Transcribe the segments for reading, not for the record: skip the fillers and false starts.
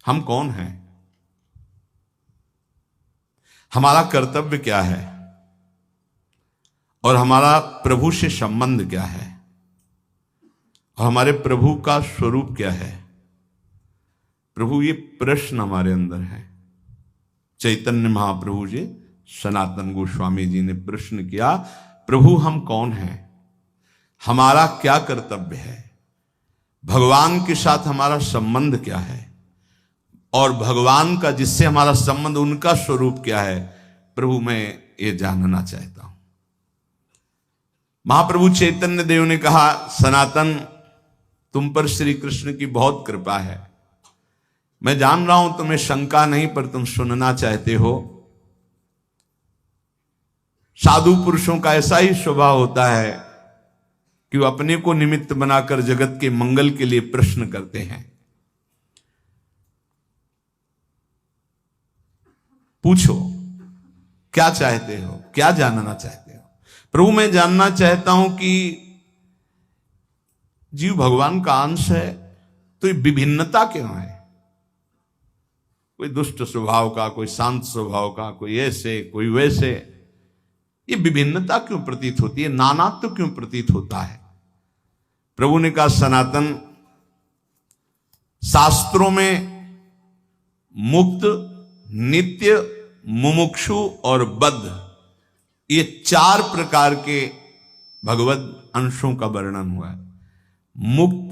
हम कौन हैं, हमारा कर्तव्य क्या है और हमारा प्रभु से संबंध क्या है और हमारे प्रभु का स्वरूप क्या है। प्रभु, ये प्रश्न हमारे अंदर है। चैतन्य महाप्रभु जी, सनातन गोस्वामी जी ने प्रश्न किया, प्रभु हम कौन हैं, हमारा क्या कर्तव्य है, भगवान के साथ हमारा संबंध क्या है और भगवान का जिससे हमारा संबंध उनका स्वरूप क्या है। प्रभु मैं ये जानना चाहता हूं। महाप्रभु चैतन्य देव ने कहा, सनातन तुम पर श्री कृष्ण की बहुत कृपा है। मैं जान रहा हूं तुम्हें शंका नहीं, पर तुम सुनना चाहते हो। साधु पुरुषों का ऐसा ही स्वभाव होता है कि वो अपने को निमित्त बनाकर जगत के मंगल के लिए प्रश्न करते हैं। पूछो क्या चाहते हो, क्या जानना चाहते हो। प्रभु मैं जानना चाहता हूं कि जीव भगवान का अंश है, तो ये विभिन्नता क्यों है। कोई दुष्ट स्वभाव का, कोई शांत स्वभाव का, कोई ऐसे कोई वैसे, ये विभिन्नता क्यों प्रतीत होती है, नानात्व क्यों प्रतीत होता है। प्रभु ने कहा, सनातन शास्त्रों में मुक्त, नित्य, मुमुक्षु और बद्ध, ये 4 प्रकार के भगवत अंशों का वर्णन हुआ है। मुक्त,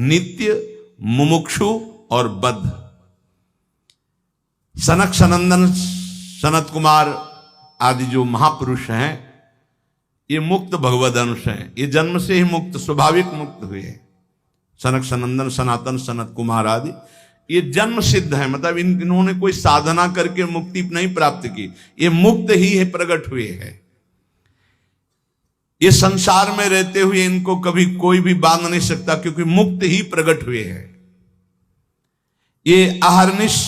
नित्य, मुमुक्षु और बद्ध। सनक सनंदन, सनत कुमार आदि जो महापुरुष हैं, ये मुक्त भगवद अंश हैं। ये जन्म से ही मुक्त, स्वाभाविक मुक्त हुए हैं। सनक सनंदन, सनातन, सनत कुमार आदि ये जन्म सिद्ध है, मतलब इन्होंने कोई साधना करके मुक्ति नहीं प्राप्त की, ये मुक्त ही है, प्रकट हुए हैं। ये संसार में रहते हुए इनको कभी कोई भी बांध नहीं सकता, क्योंकि मुक्त ही प्रकट हुए हैं। ये अहर्निश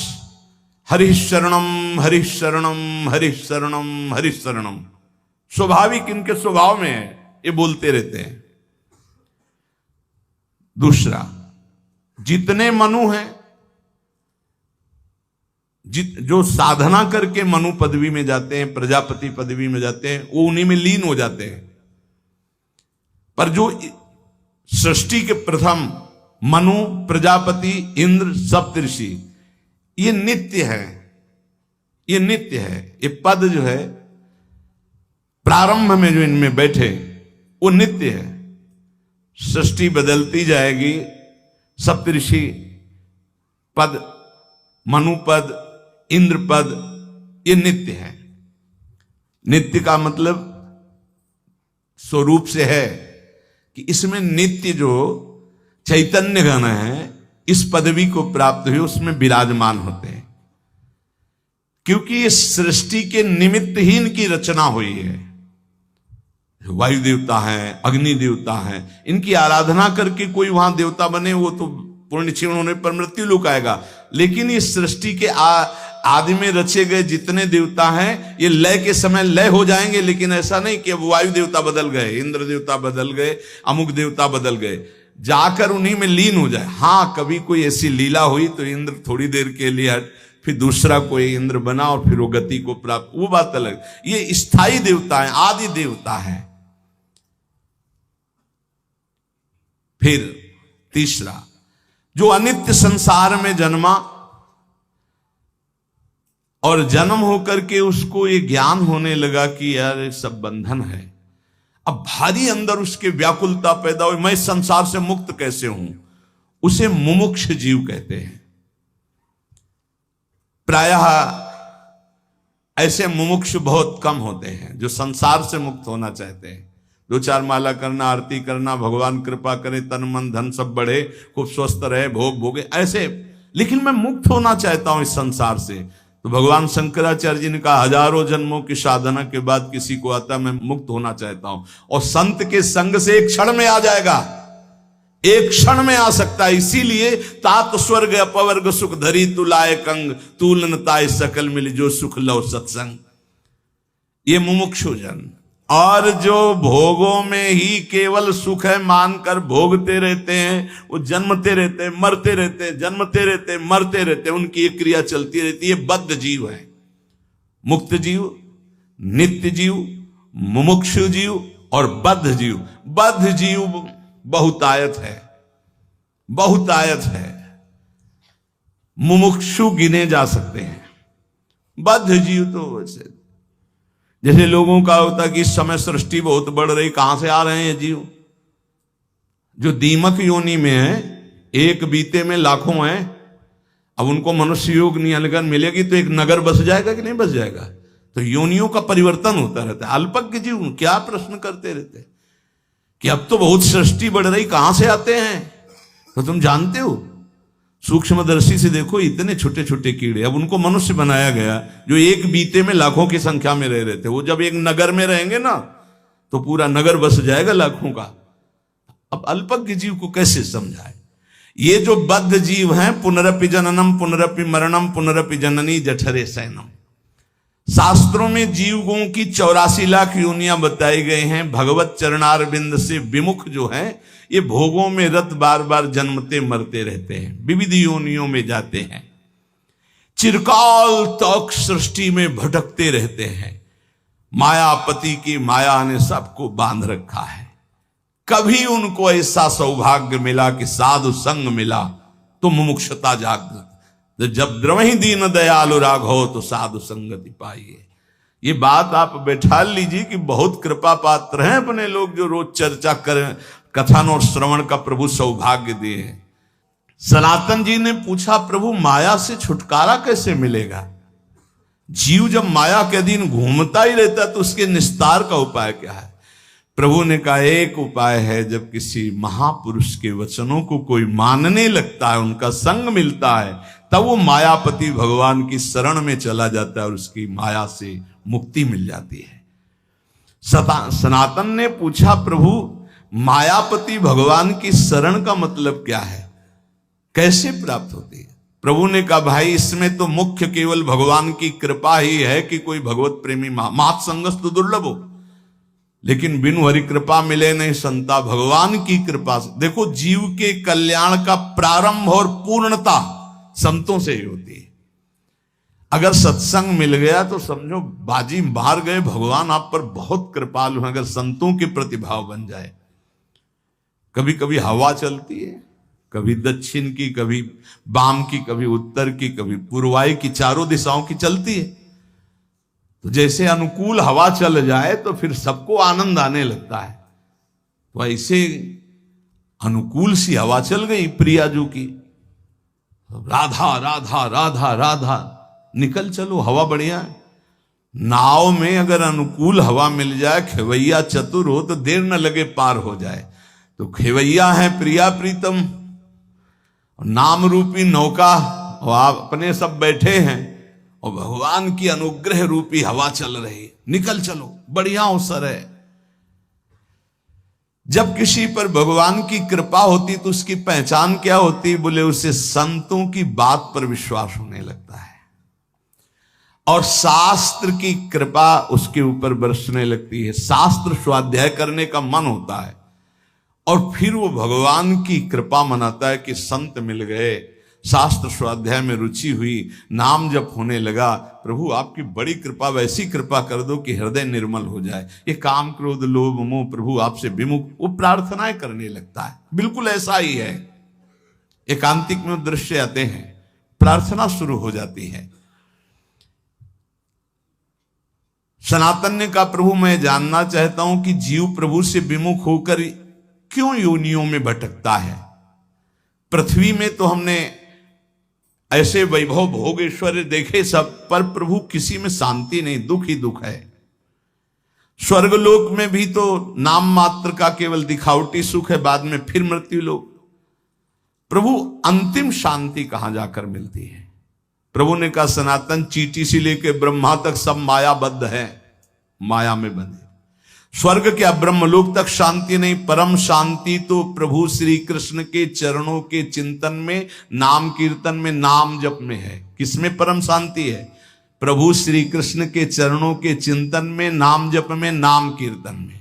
हरि शरणम हरि शरणम हरि शरणम हरि शरणम, स्वाभाविक इनके स्वभाव में है, ये बोलते रहते हैं। दूसरा, जितने मनु हैं, जो साधना करके मनु पदवी में जाते हैं, प्रजापति पदवी में जाते हैं, वो उन्हीं में लीन हो जाते हैं। पर जो सृष्टि के प्रथम मनु, प्रजापति, इंद्र, सप्तऋषि, ये नित्य है, ये नित्य है। ये पद जो है प्रारंभ में जो इनमें बैठे वो नित्य है। सृष्टि बदलती जाएगी, सप्तऋषि पद, मनु पद, इंद्र पद, ये नित्य है। नित्य का मतलब स्वरूप से है कि इसमें नित्य जो चैतन्य गण है, इस पदवी को प्राप्त हुए उसमें विराजमान होते हैं, क्योंकि ये सृष्टि के निमित्त ही इनकी रचना हुई है। वायु देवता है, अग्नि देवता है, इनकी आराधना करके कोई वहां देवता बने, वो तो पूर्ण क्षीण होने पर मृत्यु लोक आएगा। लेकिन इस सृष्टि के आदि में रचे गए जितने देवता हैं, ये लय के समय लय हो जाएंगे। लेकिन ऐसा नहीं कि अब वायु देवता बदल गए, इंद्र देवता बदल गए, अमुक देवता बदल गए, जाकर उन्हीं में लीन हो जाए। हाँ, कभी कोई ऐसी लीला हुई तो इंद्र थोड़ी देर के लिए हट, फिर दूसरा कोई इंद्र बना और फिर वो गति को प्राप्त, वो बात अलग। ये स्थायी देवता है, आदि देवता है। फिर तीसरा, जो अनित्य संसार में जन्मा और जन्म होकर के उसको ये ज्ञान होने लगा कि यार ये सब बंधन है। अब भारी अंदर उसके व्याकुलता पैदा हुई, मैं संसार से मुक्त कैसे हूं, उसे मुमुक्ष जीव कहते हैं। प्रायः ऐसे मुमुक्ष बहुत कम होते हैं जो संसार से मुक्त होना चाहते हैं। 2-4 माला करना, आरती करना, भगवान कृपा करे, तन मन धन सब बढ़े, खूब स्वस्थ रहे, भोग भोगे, ऐसे। लेकिन मैं मुक्त होना चाहता हूं इस संसार से। तो भगवान शंकराचार्य जी ने कहा, हजारों जन्मों की साधना के बाद किसी को आता मैं मुक्त होना चाहता हूं, और संत के संग से एक क्षण में आ जाएगा, एक क्षण में आ सकता है। इसीलिए तात स्वर्ग अपवर्ग सुख धरी तुलाए कंग, तूलन ताय सकल मिल जो सुख लो सत्संग। ये मुमुक्षु जन, और जो भोगों में ही केवल सुख है मानकर भोगते रहते हैं, वो जन्मते रहते हैं, मरते रहते हैं, जन्मते रहते हैं, मरते रहते हैं, उनकी एक क्रिया चलती रहती है। बद्ध जीव है। मुक्त जीव, नित्य जीव, मुमुक्षु जीव और बद्ध जीव। बद्ध जीव बहुतायत है, बहुतायत है। मुमुक्षु गिने जा सकते हैं, बद्ध जीव तो वैसे जैसे लोगों का होता है कि इस समय सृष्टि बहुत बढ़ रही, कहां से आ रहे हैं ये जीव? जो दीमक योनि में है, एक बीते में लाखों हैं। अब उनको मनुष्य योग नियंत्रण मिलेगी तो एक नगर बस जाएगा कि नहीं बस जाएगा? तो योनियों का परिवर्तन होता रहता है। अल्पज्ञ जीव क्या प्रश्न करते रहते हैं कि अब तो बहुत सृष्टि बढ़ रही, कहां से आते हैं? तो तुम जानते हो, सूक्ष्मदर्शी से देखो, इतने छोटे छोटे कीड़े, अब उनको मनुष्य बनाया गया जो एक बीते में लाखों की संख्या में रह रहे थे। वो जब एक नगर में रहेंगे ना तो पूरा नगर बस जाएगा लाखों का। अब अल्पज्ञ जीव को कैसे समझाए? ये जो बद्ध जीव हैं, पुनरपि जननम पुनरपि मरणम पुनरपि जननी जठरे शयनम। शास्त्रों में जीवों की 84 लाख योनियां बताई गई हैं। भगवत चरणारविंद से विमुख जो है, ये भोगों में रत बार बार जन्मते मरते रहते हैं, विविध योनियों में जाते हैं, चिरकाल तक सृष्टि में भटकते रहते हैं। मायापति की माया ने सबको बांध रखा है। कभी उनको ऐसा सौभाग्य मिला कि साधु संग मिला तो मुमुक्षता जागृत। जब द्रवहि दीन दयालु राघव तो साधु संगति पाइए। ये बात आप बैठा लीजिए कि बहुत कृपा पात्र हैं अपने लोग जो रोज चर्चा करें, कथन और श्रवण का प्रभु सौभाग्य दिए हैं। सनातन जी ने पूछा, प्रभु माया से छुटकारा कैसे मिलेगा? जीव जब माया के अधीन घूमता ही रहता तो उसके निस्तार का उपाय क्या है? प्रभु ने कहा, एक उपाय है, जब किसी महापुरुष के वचनों को कोई मानने लगता है, उनका संग मिलता है, तब वो मायापति भगवान की शरण में चला जाता है और उसकी माया से मुक्ति मिल जाती है। सनातन ने पूछा, प्रभु मायापति भगवान की शरण का मतलब क्या है, कैसे प्राप्त होती है? प्रभु ने कहा, भाई इसमें तो मुख्य केवल भगवान की कृपा ही है कि कोई भगवत प्रेमी मात संगस्तु दुर्लभ हो, लेकिन बिनु हरि कृपा मिले नहीं संता। भगवान की कृपा से देखो, जीव के कल्याण का प्रारंभ और पूर्णता संतों से ही होती है। अगर सत्संग मिल गया तो समझो बाजी मार गए, भगवान आप पर बहुत कृपालु हैं। अगर संतों के प्रतिभाव बन जाए, कभी कभी हवा चलती है, कभी दक्षिण की, कभी वाम की, कभी उत्तर की, कभी पूर्वाई की, चारों दिशाओं की चलती है। तो जैसे अनुकूल हवा चल जाए तो फिर सबको आनंद आने लगता है। तो ऐसे अनुकूल सी हवा चल गई प्रियाजू की, राधा राधा राधा राधा, निकल चलो, हवा बढ़िया है। नाव में अगर अनुकूल हवा मिल जाए, खेवैया चतुर हो तो देर न लगे पार हो जाए। तो खेवैया है प्रिया प्रीतम, नाम रूपी नौका, और आप अपने सब बैठे हैं और भगवान की अनुग्रह रूपी हवा चल रही, निकल चलो, बढ़िया अवसर है। जब किसी पर भगवान की कृपा होती तो उसकी पहचान क्या होती? बोले उसे संतों की बात पर विश्वास होने लगता है और शास्त्र की कृपा उसके ऊपर बरसने लगती है। शास्त्र स्वाध्याय करने का मन होता है और फिर वो भगवान की कृपा मनाता है कि संत मिल गए, शास्त्र स्वाध्याय में रुचि हुई, नाम जप होने लगा। प्रभु आपकी बड़ी कृपा, वैसी कृपा कर दो कि हृदय निर्मल हो जाए। ये काम क्रोध लोभ मोह प्रभु आपसे विमुख, वो प्रार्थनाएं करने लगता है। बिल्कुल ऐसा ही है। एकांतिक में दृश्य आते हैं, प्रार्थना शुरू हो जाती है। सनातन ने कहा, प्रभु मैं जानना चाहता हूं कि जीव प्रभु से विमुख होकर क्यों योनियों में भटकता है? पृथ्वी में तो हमने ऐसे वैभव भोग ऐश्वर्य देखे सब, पर प्रभु किसी में शांति नहीं, दुख ही दुख है। स्वर्गलोक में भी तो नाम मात्र का केवल दिखावटी सुख है, बाद में फिर मृत्यु लोक। प्रभु अंतिम शांति कहां जाकर मिलती है? प्रभु ने कहा, सनातन चींटी से लेकर ब्रह्मा तक सब मायाबद्ध है, माया में बंधे। स्वर्ग क्या ब्रह्मलोक तक शांति नहीं, परम शांति तो प्रभु श्री कृष्ण के चरणों के चिंतन में, नाम कीर्तन में, नाम जप में है। किसमें परम शांति है? प्रभु श्री कृष्ण के चरणों के चिंतन में, नाम जप में, नाम कीर्तन में।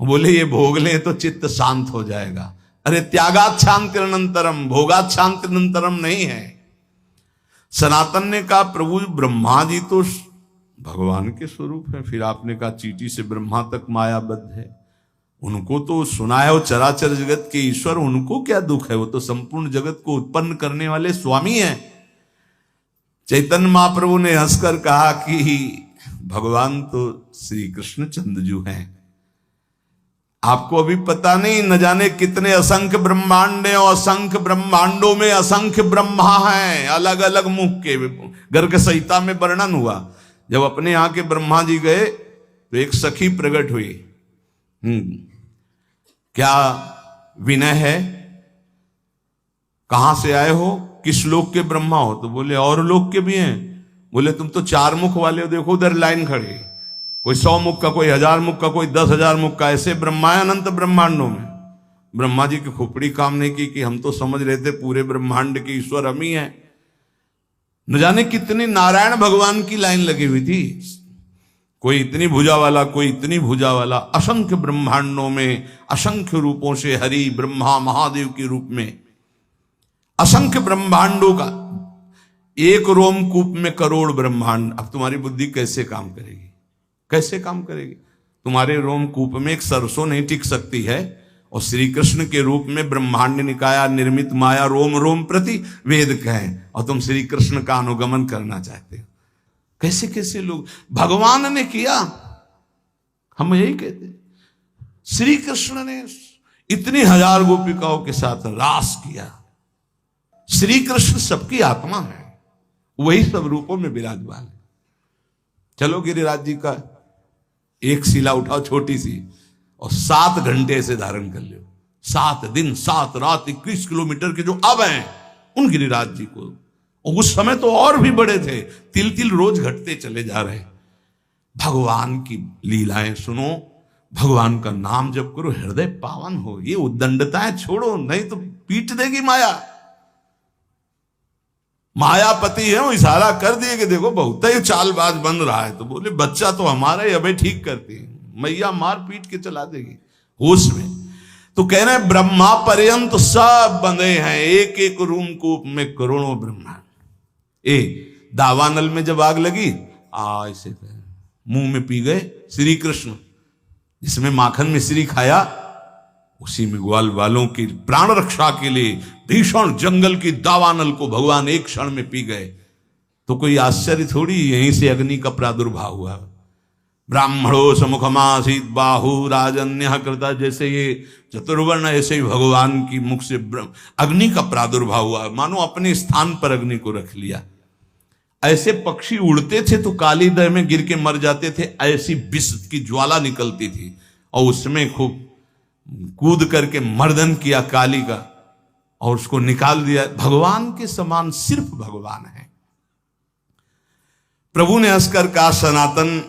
बोले ये भोग लें तो चित्त शांत हो जाएगा। अरे त्यागात शांतिरनंतरम, भोगात शांतिरनंतरम नहीं है। सनातन ने कहा प्रभु ब्रह्मा जी तो भगवान के स्वरूप है। फिर आपने कहा चींटी से ब्रह्मा तक मायाबद्ध है, उनको तो सुना है वो चराचर जगत के ईश्वर, उनको क्या दुख है, वो तो संपूर्ण जगत को उत्पन्न करने वाले स्वामी हैं। चैतन्य महाप्रभु ने हंसकर कहा कि भगवान तो श्री कृष्ण चंद्रजू हैं, आपको अभी पता नहीं, न जाने कितने असंख्य ब्रह्मांड हैं, और असंख्य ब्रह्मांडों में असंख्य ब्रह्मा हैं, अलग अलग मुख के। गर्ग संहिता में वर्णन हुआ, जब अपने यहाँ के ब्रह्मा जी गए तो एक सखी प्रकट हुई। क्या विनय है, कहां से आए हो, किस लोक के ब्रह्मा हो? तो बोले और लोक के भी हैं। बोले तुम तो 4 मुख वाले हो, देखो उधर लाइन खड़ी, कोई 100 मुख का, कोई 1000 मुख का, कोई 10,000 मुख का, ऐसे ब्रह्मा अनंत ब्रह्मांडों में। ब्रह्मा जी की खोपड़ी काम नहीं की कि हम तो समझ रहे थे पूरे ब्रह्मांड के ईश्वर हम ही हैं। न जाने कितनी नारायण भगवान की लाइन लगी हुई थी, कोई इतनी भुजा वाला, कोई इतनी भुजा वाला। असंख्य ब्रह्मांडों में असंख्य रूपों से हरि ब्रह्मा महादेव के रूप में असंख्य ब्रह्मांडों का, एक रोमकूप में करोड़ ब्रह्मांड। अब तुम्हारी बुद्धि कैसे काम करेगी, कैसे काम करेगी? तुम्हारे रोमकूप में एक सरसों नहीं टिक सकती है, और श्री कृष्ण के रूप में ब्रह्मांड निकाया निर्मित माया रोम रोम प्रति वेद कहें, और तुम श्री कृष्ण का अनुगमन करना चाहते हो। कैसे कैसे लोग, भगवान ने किया, हम यही कहते। श्री कृष्ण ने इतनी 1000 गोपिकाओं के साथ रास किया। श्री कृष्ण सबकी आत्मा है, वही सब रूपों में विराजमान है। चलो गिरिराज जी का एक शिला उठाओ छोटी सी, और 7 घंटे से धारण कर लो। 7 दिन 7 रात 21 किलोमीटर के जो अब हैं उन गिरिराज जी को, और उस समय तो और भी बड़े थे, तिल तिल रोज घटते चले जा रहे। भगवान की लीलाएं सुनो, भगवान का नाम जप करो, हृदय पावन हो। ये उद्दंडताएं छोड़ो, नहीं तो पीट देगी माया। मायापति है, वो इशारा कर दिए कि देखो बहुत ही चालबाज बन रहा है, तो बोले बच्चा तो हमारा ही, अबे ठीक करती है, मैया मार पीट के चला देगी होश में। तो कह रहे हैं ब्रह्मा पर्यंत सब बंधे हैं, एक एक रूम कूप में करोड़ों ब्रह्मांड। दावानल में जब आग लगी, ऐसे मुंह में पी गए श्री कृष्ण, जिसमें माखन मिश्री खाया, उसी में ग्वाल वालों की प्राण रक्षा के लिए भीषण जंगल की दावानल को भगवान एक क्षण में पी गए। तो कोई आश्चर्य थोड़ी, यहीं से अग्नि का प्रादुर्भाव हुआ। ब्राह्मणो समुखमासीत बाहु राजन्य कृता, जैसे ये चतुर्वर्ण, ऐसे ही भगवान की मुख से अग्नि का प्रादुर्भाव हुआ, मानो अपने स्थान पर अग्नि को रख लिया। ऐसे पक्षी उड़ते थे तो काली दह में गिर के मर जाते थे, ऐसी विष की ज्वाला निकलती थी, और उसमें खूब कूद करके मर्दन किया काली का, और उसको निकाल दिया। भगवान के समान सिर्फ भगवान है। प्रभु ने हंसकर कहा सनातन,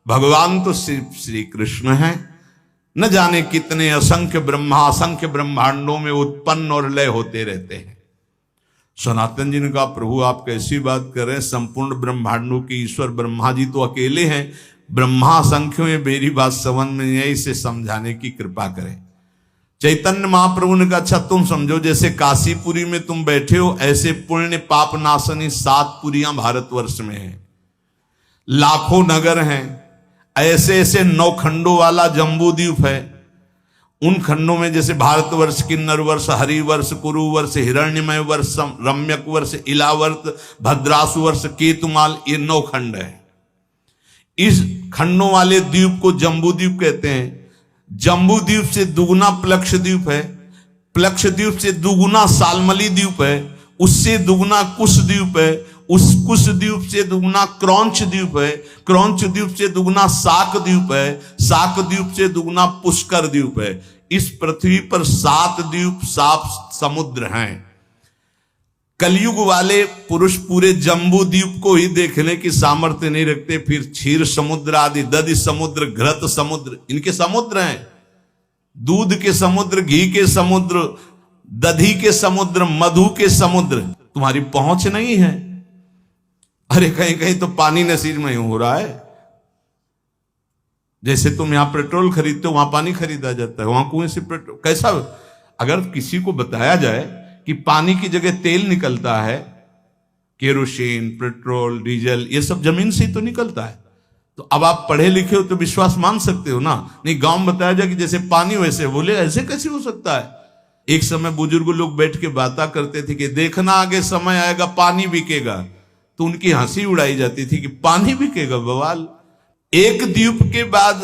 भगवान तो सिर्फ श्री कृष्ण हैं, न जाने कितने असंख्य ब्रह्मा असंख्य ब्रह्मांडों में उत्पन्न और लय होते रहते हैं। सनातन जी ने कहा प्रभु आप कैसी बात कर रहे हैं, संपूर्ण ब्रह्मांडों के ईश्वर ब्रह्मा जी तो अकेले हैं, ब्रह्मा संख्यों में मेरी बात समझ में नहीं है, इसे समझाने की कृपा करें। चैतन्य महाप्रभु ने कहा अच्छा तुम समझो, जैसे काशीपुरी में तुम बैठे हो, ऐसे पुण्य पाप नाशनी 7 पुरियां भारतवर्ष में हैं, लाखों नगर हैं, ऐसे ऐसे 9 खंडों वाला जम्बू द्वीप है। उन खंडों में जैसे भारतवर्ष, किन्नर वर्ष, हरिवर्ष, कुरुवर्ष, हिरण्यमय वर्ष, रम्यक वर्ष, इलावर्त, भद्रासु वर्ष, केतुमाल, ये 9 खंड है। इस खंडों वाले द्वीप को जम्बू द्वीप कहते हैं। जम्बू द्वीप से दुगुना प्लक्ष द्वीप है, प्लक्ष द्वीप से दुगुना सालमली द्वीप है, उससे दुगुना कुश द्वीप है, उस कुश द्वीप से दुगुना क्रौंच द्वीप है, क्रौंच द्वीप से दुगुना साक द्वीप है, साक द्वीप से दुगुना पुष्कर द्वीप है। इस पृथ्वी पर 7 द्वीप 7 समुद्र हैं। कलयुग वाले पुरुष पूरे जम्बू द्वीप को ही देखने की सामर्थ्य नहीं रखते, फिर क्षीर समुद्र आदि, दधि समुद्र, घृत समुद्र, इनके समुद्र हैं। दूध के समुद्र, घी के समुद्र, दधी के समुद्र, मधु के समुद्र, तुम्हारी पहुंच नहीं है। अरे कहीं कहीं तो पानी नसीब में हो रहा है। जैसे तुम यहां पेट्रोल खरीदते हो, वहां पानी खरीदा जाता है, वहां कुएं से पेट्रोल। कैसा, अगर किसी को बताया जाए कि पानी की जगह तेल निकलता है, केरोसिन, पेट्रोल, डीजल, ये सब जमीन से ही तो निकलता है, तो अब आप पढ़े लिखे हो तो विश्वास मान सकते हो ना। नहीं, गांव में बताया जाए कि जैसे पानी वैसे, बोले ऐसे कैसे हो सकता है। एक समय बुजुर्ग लोग बैठ के बातें करते थे कि देखना आगे समय आएगा पानी बिकेगा, तो उनकी हंसी उड़ाई जाती थी कि पानी बिकेगा, बवाल। एक द्वीप के बाद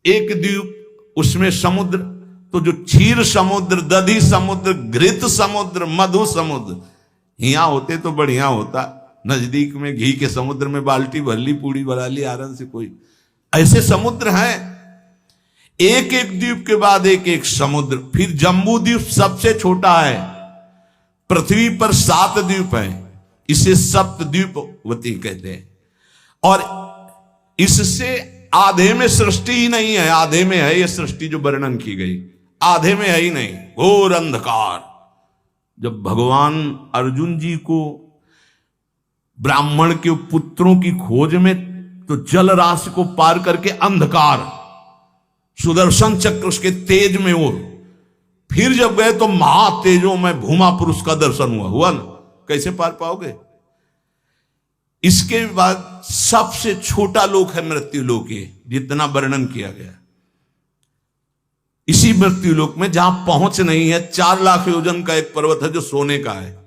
एक द्वीप, उसमें समुद्र, तो जो क्षीर समुद्र, दधी समुद्र, घृत समुद्र, मधु समुद्र, यहाँ होते तो बढ़िया होता। नजदीक में घी के समुद्र में बाल्टी भर ली, पूड़ी बना ली आराम से। कोई ऐसे समुद्र हैं, एक एक द्वीप के बाद एक एक समुद्र। फिर जम्बू द्वीप सबसे छोटा है, पृथ्वी पर 7 द्वीप हैं, इसे सप्तद्वीपवती कहते हैं। और इससे आधे में सृष्टि ही नहीं है, आधे में है ये सृष्टि जो वर्णन की गई, आधे में है ही नहीं, घोर अंधकार। जब भगवान अर्जुन जी को ब्राह्मण के पुत्रों की खोज में, तो जल राशि को पार करके अंधकार, सुदर्शन चक्र उसके तेज में और फिर जब गए तो महातेजों में भूमा पुरुष का दर्शन हुआ ना, कैसे पार पाओगे। इसके बाद सबसे छोटा लोक है मृत्यु लोक, जितना वर्णन किया गया। इसी मृत्यु लोक में जहां पहुंच नहीं है, 4 लाख योजन का एक पर्वत है जो सोने का है,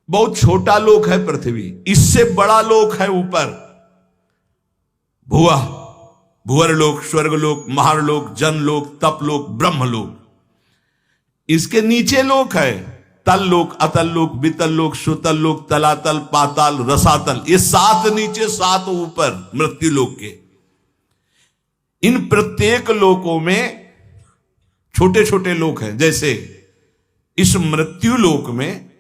बहुत छोटा लोक है पृथ्वी। इससे बड़ा लोक है ऊपर भुआ, भुवरलोक, स्वर्गलोक, महारलोक, जनलोक, तपलोक, ब्रह्मलोक। इसके नीचे लोक है तल लोक, अतल लोक, वितल लोक, सुतल लोक, तलातल, पाताल, रसातल। ये 7 नीचे 7 ऊपर मृत्यु लोक के। इन प्रत्येक लोकों में छोटे छोटे लोक हैं। जैसे इस मृत्यु लोक में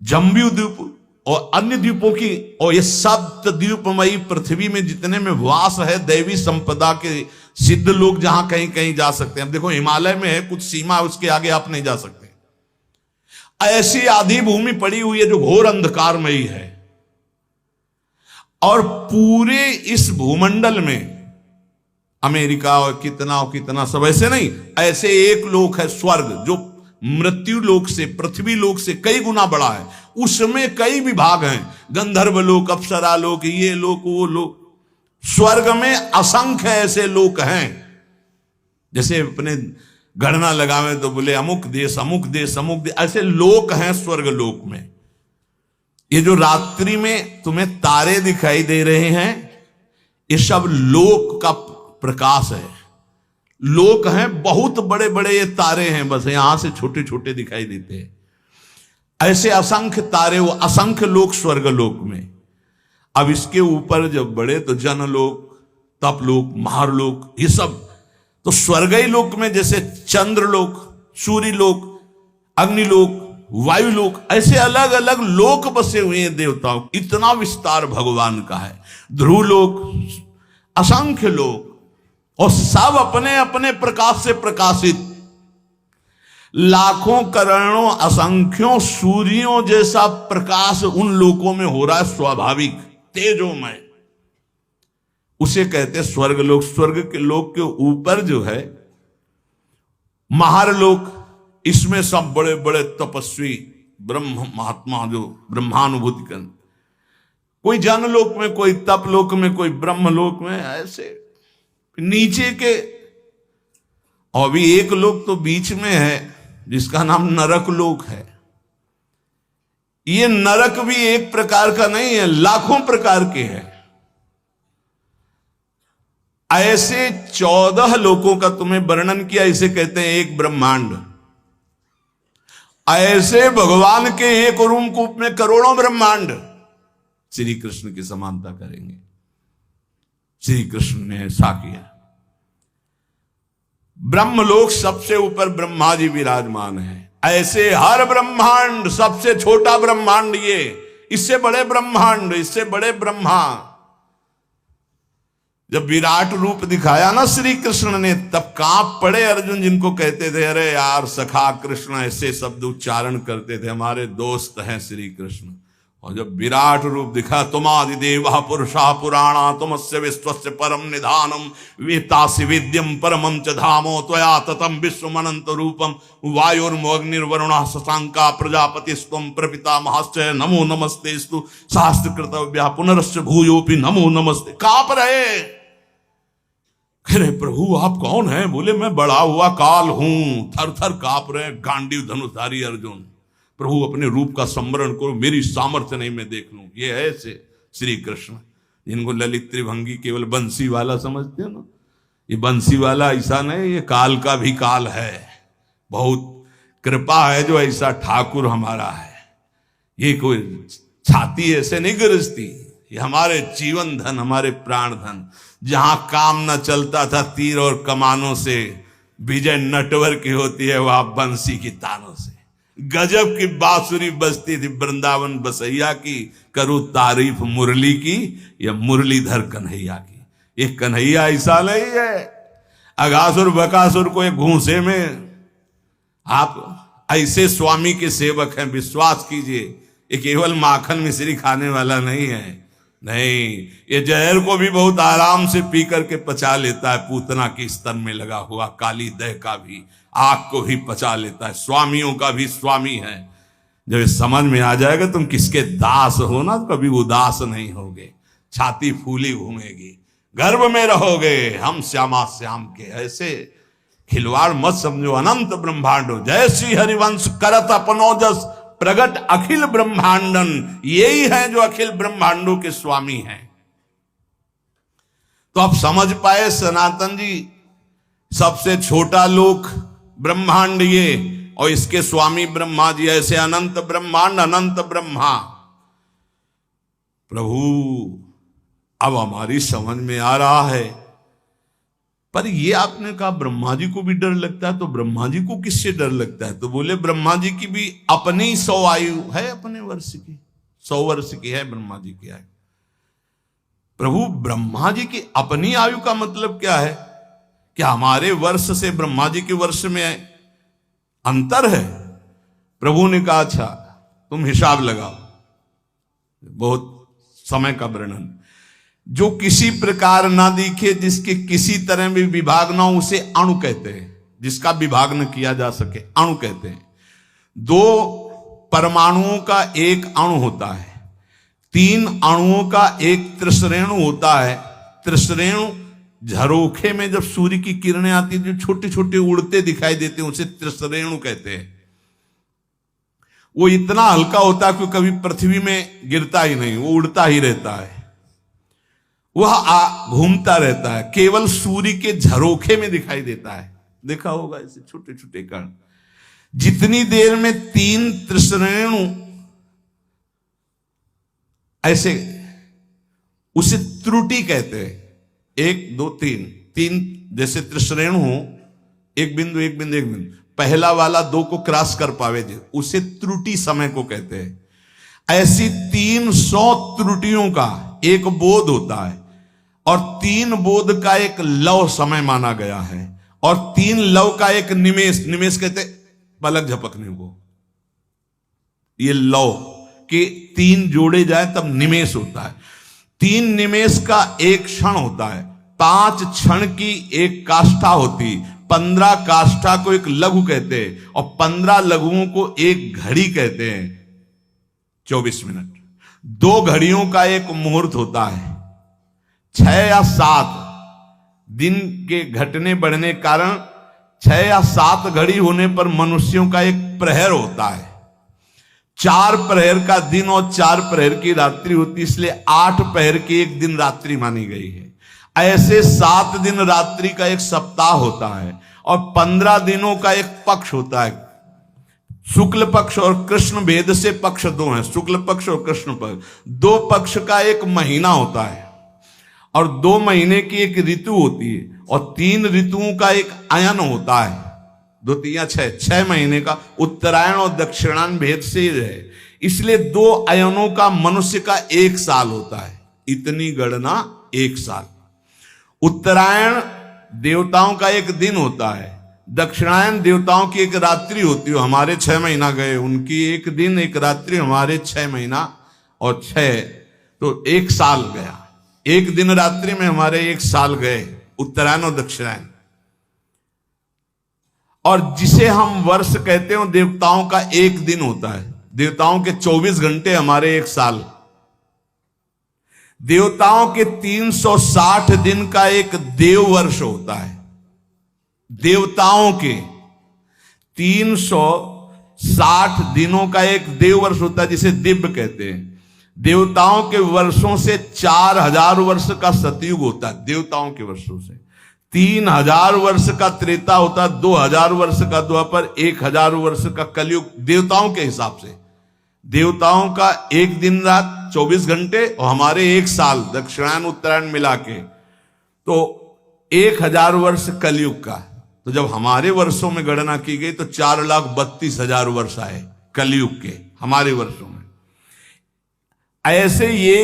जम्बू द्वीप और अन्य द्वीपों की, और ये सप्त द्वीपमयी पृथ्वी में जितने में वास है दैवी संपदा के सिद्ध लोग, जहां कहीं कहीं जा सकते हैं। अब देखो हिमालय में है कुछ सीमा, उसके आगे आप नहीं जा सकते। ऐसी आधी भूमि पड़ी हुई है जो घोर अंधकारमयी है। और पूरे इस भूमंडल में अमेरिका और कितना सब ऐसे नहीं, ऐसे एक लोक है स्वर्ग, जो मृत्यु लोक से, पृथ्वी लोक से कई गुना बड़ा है। उसमें कई विभाग हैं, गंधर्व लोक, अप्सरा लोक, ये लोक, वो लोक। स्वर्ग में असंख्य ऐसे लोक हैं। जैसे अपने गणना लगावे तो बोले अमुक देश, अमुक देश, अमुक देश, ऐसे लोक हैं स्वर्ग लोक में। ये जो रात्रि में तुम्हें तारे दिखाई दे रहे हैं, ये सब लोक का प्रकाश है। लोक हैं, बहुत बड़े बड़े ये तारे हैं, बस यहां से छोटे छोटे दिखाई देते हैं। ऐसे असंख्य तारे, वो असंख्य लोक स्वर्ग लोक में। अब इसके ऊपर जब बढ़े तो जनलोक, तपलोक, महारलोक, ये सब तो स्वर्गीय लोक में, जैसे चंद्रलोक, सूर्यलोक, अग्निलोक, वायुलोक, ऐसे अलग अलग लोक बसे हुए हैं देवताओं। इतना विस्तार भगवान का है। ध्रुवलोक, असंख्य लोक, और सब अपने अपने प्रकाश से प्रकाशित। लाखों करोड़ों असंख्यों सूर्यों जैसा प्रकाश उन लोकों में हो रहा है, स्वाभाविक तेजोमय। उसे कहते हैं स्वर्ग लोक। स्वर्ग के लोक के ऊपर जो है महारलोक, इसमें सब बड़े बड़े तपस्वी ब्रह्म महात्मा जो ब्रह्मानुभूति कर, कोई जनलोक में, कोई तपलोक में, कोई ब्रह्मलोक में, ऐसे नीचे के। और भी एक लोक तो बीच में है जिसका नाम नरक लोक है। ये नरक भी एक प्रकार का नहीं है, लाखों प्रकार के हैं। ऐसे 14 लोकों का तुम्हें वर्णन किया, इसे कहते हैं एक ब्रह्मांड। ऐसे भगवान के एक रूम कूप में करोड़ों ब्रह्मांड श्री कृष्ण की समानता करेंगे। श्री कृष्ण ने ऐसा किया। ब्रह्मलोक सबसे ऊपर ब्रह्मा जी विराजमान है। ऐसे हर ब्रह्मांड, सबसे छोटा ब्रह्मांड ये, इससे बड़े ब्रह्मांड, इससे बड़े ब्रह्मा। जब विराट रूप दिखाया ना श्री कृष्ण ने, तब कांप पड़े अर्जुन, जिनको कहते थे अरे यार सखा कृष्ण, ऐसे शब्द उच्चारण करते थे, हमारे दोस्त हैं श्री कृष्ण। और जब विराट रूप दिखा, तुमादि देवा पुरुषा पुराणा तुमस्य विश्वस्य परम निधानम वेतासि वेद्यम परमं च धामो त्वया ततम विश्वमनंत रूपम वायुर्मोऽग्निर्वरुणः शशांका प्रजापतिस्त्वं प्रपितामहश्च नमो नमस्तेस्तु शास्त्रकृतव्या पुनरश्च भूयोपि नमो नमस्ते। कांप रहे, अरे प्रभु आप कौन हैं? बोले मैं बड़ा हुआ काल हूं। थर थर कांप रहे, गांडीव धनुषधारी अर्जुन। प्रभु अपने रूप का स्मरण करो, मेरी सामर्थ्य नहीं मैं देख लूं। ये है ऐसे श्री कृष्ण, जिनको ललित त्रिभंगी केवल बंसी वाला समझते हो ना, ये बंसी वाला ऐसा नहीं, ये काल का भी काल है। बहुत कृपा है जो ऐसा ठाकुर हमारा है। ये कोई छाती ऐसे नहीं गरजती, ये हमारे जीवन धन, हमारे प्राण धन। जहां काम न चलता था तीर और कमानों से, विजय नटवर की होती है वहां बंसी की तानों से। गजब की बांसुरी बजती थी वृंदावन बसैया की, करूं तारीफ मुरली की या मुरलीधर कन्हैया की। ये कन्हैया ऐसा नहीं है अगासुर बकासुर को एक घूंसे में। आप ऐसे स्वामी के सेवक हैं, विश्वास कीजिए। ये केवल माखन मिश्री खाने वाला नहीं है, नहीं, ये जहर को भी बहुत आराम से पी करके पचा लेता है। पूतना के स्तन में लगा हुआ काली दह का भी, आग को भी पचा लेता है। स्वामियों का भी स्वामी है। जब ये समझ में आ जाएगा तुम किसके दास हो ना, तो कभी उदास नहीं होगे, छाती फूली घूमेगी, गर्भ में रहोगे। हम श्यामा श्याम के ऐसे खिलवाड़ मत समझो। अनंत ब्रह्मांडो जय श्री हरिवंश करत अपनोजस प्रगट अखिल ब्रह्मांडन, यही है जो अखिल ब्रह्मांडों के स्वामी हैं। तो आप समझ पाए सनातन जी, सबसे छोटा लोक ब्रह्मांड ये, और इसके स्वामी ब्रह्मा जी। ऐसे अनंत ब्रह्मांड, अनंत ब्रह्मा। प्रभु अब हमारी समझ में आ रहा है। पर ये आपने कहा ब्रह्मा जी को भी डर लगता है, तो ब्रह्मा जी को किससे डर लगता है? तो बोले ब्रह्मा जी की भी अपनी 100 आयु है, अपने वर्ष की 100 वर्ष की है ब्रह्मा जी की आयु। प्रभु ब्रह्मा जी की अपनी आयु का मतलब क्या है? क्या हमारे वर्ष से ब्रह्मा जी के वर्ष में अंतर है? प्रभु ने कहा अच्छा तुम हिसाब लगाओ, बहुत समय का वर्णन। जो किसी प्रकार ना दिखे, जिसके किसी तरह भी विभाग ना हो, उसे अणु कहते हैं। जिसका विभाग न किया जा सके अणु कहते हैं। 2 परमाणुओं का एक अणु होता है, 3 अणुओं का एक त्रिश्रेणु होता है। त्रिश्रेणु झरोखे में जब सूर्य की किरणें आती जो छोटे छोटे उड़ते दिखाई देते हैं, उसे त्रिश्रेणु कहते हैं। वो इतना हल्का होता है कि कभी पृथ्वी में गिरता ही नहीं, वो उड़ता ही रहता है, वह घूमता रहता है, केवल सूर्य के झरोखे में दिखाई देता है। देखा होगा ऐसे छोटे छोटे कण। जितनी देर में 3 त्रिश्रेणु ऐसे, उसे त्रुटि कहते हैं। 1 2 3 जैसे त्रिश्रेणु हो, एक बिंदु एक बिंदु एक बिंदु, पहला वाला 2 को क्रॉस कर पावे, उसे त्रुटि समय को कहते हैं। ऐसी 300 त्रुटियों का एक बोध होता है, और 3 बोध का एक लव समय माना गया है, और 3 लव का एक निमेष, निमेष कहते पलक झपकने को। ये लव के 3 जोड़े जाए तब निमेष होता है। 3 निमेष का एक क्षण होता है, 5 क्षण की एक काष्ठा होती, 15 काष्ठा को एक लघु कहते हैं, और 15 लघुओं को एक घड़ी कहते हैं। 24 मिनट। 2 घड़ियों का एक मुहूर्त होता है। 6 या 7 दिन के घटने बढ़ने कारण 6 या 7 घड़ी होने पर मनुष्यों का एक प्रहर होता है। 4 प्रहर का दिन और 4 प्रहर की रात्रि होती, इसलिए 8 प्रहर की एक दिन रात्रि मानी गई है। ऐसे 7 दिन रात्रि का एक सप्ताह होता है, और 15 दिनों का एक पक्ष होता है। शुक्ल पक्ष और कृष्ण भेद से पक्ष 2 हैं, शुक्ल पक्ष और कृष्ण पक्ष। 2 पक्ष का एक महीना होता है, और 2 महीने की एक ऋतु होती है, और 3 ऋतुओं का एक अयन होता है। 2 3 6 महीने का उत्तरायण और दक्षिणायन भेद से ही है, इसलिए 2 अयनों का मनुष्य का 1 साल होता है। इतनी गणना 1 साल। उत्तरायण देवताओं का एक दिन होता है, दक्षिणायन देवताओं की एक रात्रि होती है। हमारे 6 महीना गए, उनकी एक दिन एक रात्रि, हमारे 6 महीना और 6 तो 1 साल गया। एक दिन रात्रि में हमारे 1 साल गए, उत्तरायण और दक्षिणायन। और जिसे हम वर्ष कहते हो, देवताओं का 1 दिन होता है। देवताओं के 24 घंटे, हमारे 1 साल। देवताओं के 360 दिन का एक देव वर्ष होता है। देवताओं के 360 दिनों का एक देव वर्ष होता है, जिसे दिव्य कहते हैं। देवताओं के वर्षों से 4000 वर्ष का सतयुग होता है। देवताओं के वर्षों से 3000 वर्ष का त्रेता होता है, 2000 वर्ष का द्वापर, 1000 वर्ष का कलयुग, देवताओं के हिसाब से। देवताओं का 1 दिन रात 24 घंटे और हमारे 1 साल, दक्षिणायन उत्तरायण मिला के, तो 1000 वर्ष कलयुग का। तो जब हमारे वर्षों में गणना की गई तो 4,32,000 वर्ष आए कलयुग के हमारे वर्षों में। ऐसे ये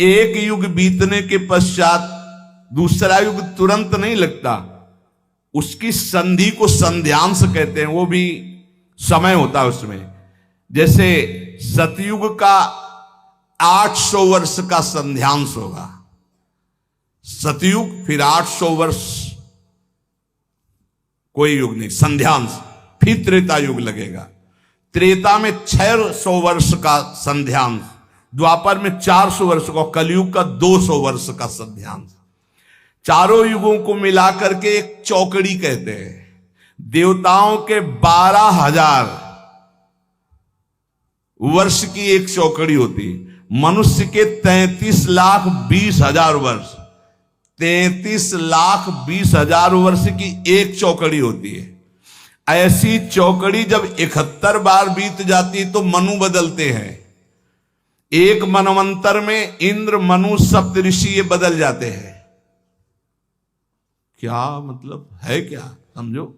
एक युग बीतने के पश्चात दूसरा युग तुरंत नहीं लगता, उसकी संधि को संध्यांश कहते हैं, वो भी समय होता है उसमें। जैसे सतयुग का 800 वर्ष का संध्यांश होगा, सतयुग, फिर 800 वर्ष कोई युग नहीं, संध्यांश, फिर त्रेता युग लगेगा। त्रेता में 600 वर्ष का संध्यांश, द्वापर में 400 वर्ष का, कलयुग का 200 वर्ष का संध्यांश। चारों युगों को मिलाकर के एक चौकड़ी कहते हैं। देवताओं के 12,000 वर्ष की एक चौकड़ी होती है, मनुष्य के 33,20,000 वर्ष, 33,20,000 वर्ष की एक चौकड़ी होती है। ऐसी चौकड़ी जब 71 बार बीत जाती तो मनु बदलते हैं। एक मनवंतर में इंद्र, मनु, सप्तऋषि ये बदल जाते हैं। क्या मतलब है, क्या समझो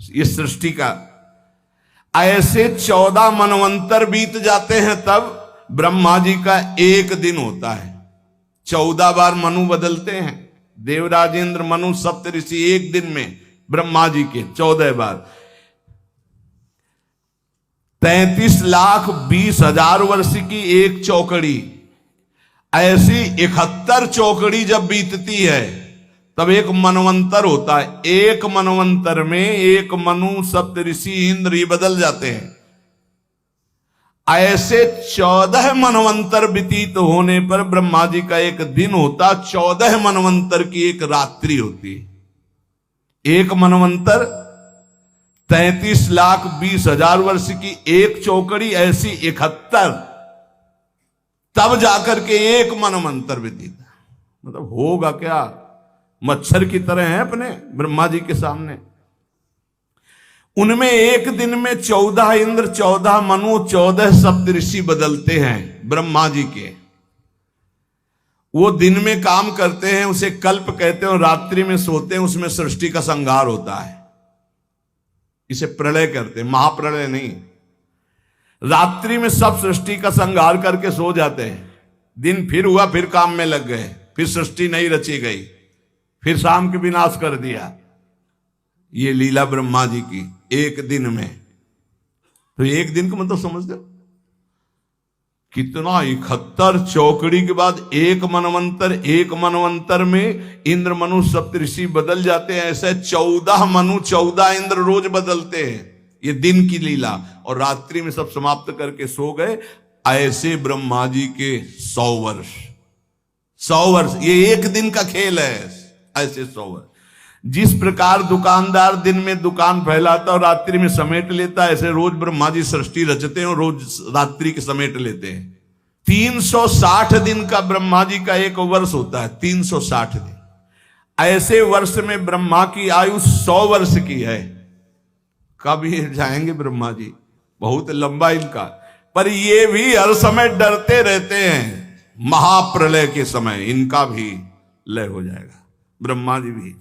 ये सृष्टि का। ऐसे 14 मनवंतर बीत जाते हैं, तब ब्रह्मा जी का 1 दिन होता है। 14 बार मनु बदलते हैं, देवराज, इंद्र, मनु, सप्तऋषि, 1 दिन में ब्रह्मा जी के 14 बार। 33,20,000 वर्ष की एक चौकड़ी। ऐसी 71 चौकड़ी जब बीतती है तब एक मनवंतर होता है। एक मनवंतर में एक मनु, सप्तऋषि, इंद्र ये बदल जाते हैं। ऐसे 14 मनवंतर व्यतीत होने पर ब्रह्मा जी का एक दिन होता, 14 मनवंतर की एक रात्रि होती। एक मनवंतर 33,20,000 वर्ष की एक चौकड़ी, ऐसी 71, तब जाकर के एक मनवंतर व्यतीत। मतलब होगा क्या, मच्छर की तरह है अपने ब्रह्मा जी के सामने। उनमें एक दिन में 14 इंद्र, 14 मनु, 14 सप्तऋषि बदलते हैं ब्रह्मा जी के। वो दिन में काम करते हैं, उसे कल्प कहते हैं, और रात्रि में सोते हैं, उसमें सृष्टि का संहार होता है। इसे प्रलय करते हैं, महाप्रलय नहीं। रात्रि में सब सृष्टि का संहार करके सो जाते हैं, दिन फिर हुआ, फिर काम में लग गए, फिर सृष्टि नहीं रची गई, फिर शाम के विनाश कर दिया। ये लीला ब्रह्मा जी की एक दिन में। तो एक दिन का मतलब समझ दो कितना, 71 चौकड़ी के बाद एक मनवंतर में इंद्र, मनु, सप्तऋषि बदल जाते हैं। ऐसे 14 मनु, 14 इंद्र रोज बदलते हैं। ये दिन की लीला, और रात्रि में सब समाप्त करके सो गए। ऐसे ब्रह्मा जी के 100 वर्ष, 100 वर्ष, ये एक दिन का खेल है। ऐसे 100 वर्ष। जिस प्रकार दुकानदार दिन में दुकान फैलाता और रात्रि में समेट लेता, ऐसे रोज ब्रह्मा जी सृष्टि रचते हैं और रोज रात्रि के समेट लेते हैं। 360 दिन का ब्रह्मा जी का एक वर्ष होता है, 360 दिन। ऐसे वर्ष में ब्रह्मा की आयु 100 वर्ष की है। कब ये जाएंगे ब्रह्मा जी, बहुत लंबा इनका। पर ये भी हर समय डरते रहते हैं, महाप्रलय के समय इनका भी लय हो जाएगा, ब्रह्मा जी भी।